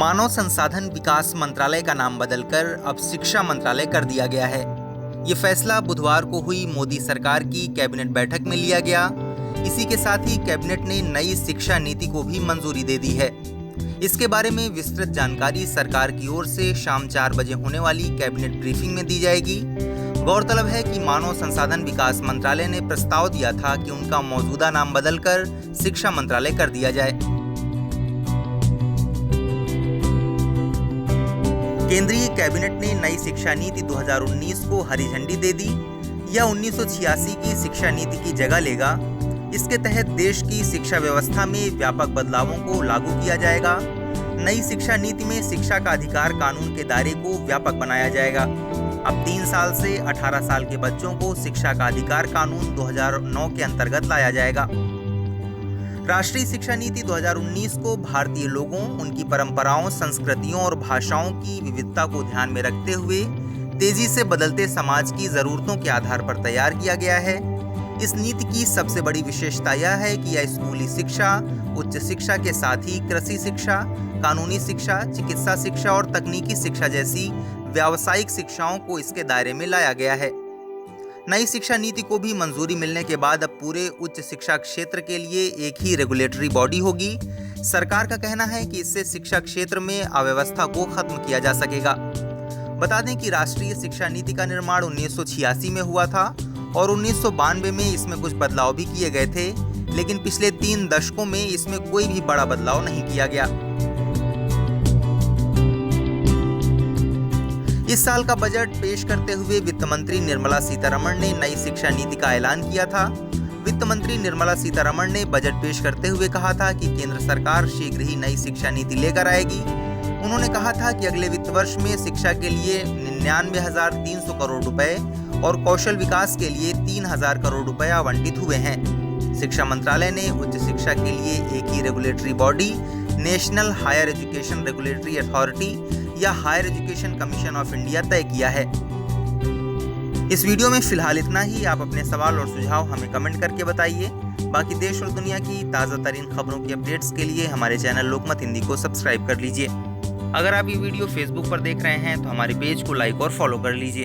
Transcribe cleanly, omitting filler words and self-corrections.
मानव संसाधन विकास मंत्रालय का नाम बदलकर अब शिक्षा मंत्रालय कर दिया गया है। ये फैसला बुधवार को हुई मोदी सरकार की कैबिनेट बैठक में लिया गया। इसी के साथ ही कैबिनेट ने नई शिक्षा नीति को भी मंजूरी दे दी है। इसके बारे में विस्तृत जानकारी सरकार की ओर से शाम 4 बजे होने वाली कैबिनेट ब्रीफिंग में दी जाएगी। गौरतलब है कि मानव संसाधन विकास मंत्रालय ने प्रस्ताव दिया था कि उनका मौजूदा नाम बदलकर शिक्षा मंत्रालय कर दिया जाए। केंद्रीय कैबिनेट ने नई शिक्षा नीति 2019 को हरी झंडी दे दी। यह 1986 की शिक्षा नीति की जगह लेगा। इसके तहत देश की शिक्षा व्यवस्था में व्यापक बदलावों को लागू किया जाएगा। नई शिक्षा नीति में शिक्षा का अधिकार कानून के दायरे को व्यापक बनाया जाएगा। अब 3 साल से 18 साल के बच्चों को शिक्षा का अधिकार कानून 2009 के अंतर्गत लाया जाएगा। राष्ट्रीय शिक्षा नीति 2019 को भारतीय लोगों, उनकी परंपराओं, संस्कृतियों और भाषाओं की विविधता को ध्यान में रखते हुए तेजी से बदलते समाज की जरूरतों के आधार पर तैयार किया गया है। इस नीति की सबसे बड़ी विशेषता यह है कि यह स्कूली शिक्षा, उच्च शिक्षा के साथ ही कृषि शिक्षा, कानूनी शिक्षा, चिकित्सा शिक्षा और तकनीकी शिक्षा जैसी व्यावसायिक शिक्षाओं को इसके दायरे में लाया गया है। नई शिक्षा नीति को भी मंजूरी मिलने के बाद अब पूरे उच्च शिक्षा क्षेत्र के लिए एक ही रेगुलेटरी बॉडी होगी। सरकार का कहना है कि इससे शिक्षा क्षेत्र में अव्यवस्था को खत्म किया जा सकेगा। बता दें कि राष्ट्रीय शिक्षा नीति का निर्माण 1986 में हुआ था और 1992 में इसमें कुछ बदलाव भी किए गए थे, लेकिन पिछले 3 दशकों में इसमें कोई भी बड़ा बदलाव नहीं किया गया। इस साल का बजट पेश करते हुए वित्त मंत्री निर्मला सीतारमण ने नई शिक्षा नीति का ऐलान किया था। वित्त मंत्री निर्मला सीतारमण ने बजट पेश करते हुए कहा था कि केंद्र सरकार शीघ्र ही नई शिक्षा नीति लेकर आएगी। उन्होंने कहा था कि अगले वित्त वर्ष में शिक्षा के लिए 99,300 करोड़ रुपए और कौशल विकास के लिए 3,000 करोड़ रुपए आवंटित हुए हैं। शिक्षा मंत्रालय ने उच्च शिक्षा के लिए एक ही regulatory body, national higher education regulatory authority या higher education commission of India तय किया है। इस वीडियो में फिलहाल इतना ही। आप अपने सवाल और सुझाव हमें कमेंट करके बताइए। बाकी देश और दुनिया की ताज़ा तरीन खबरों की अपडेट्स के लिए हमारे चैनल लोकमत हिंदी को सब्सक्राइब कर लीजिए। अगर आप ये वीडियो फेसबुक पर देख रहे हैं तो हमारे पेज को लाइक और फॉलो कर लीजिए।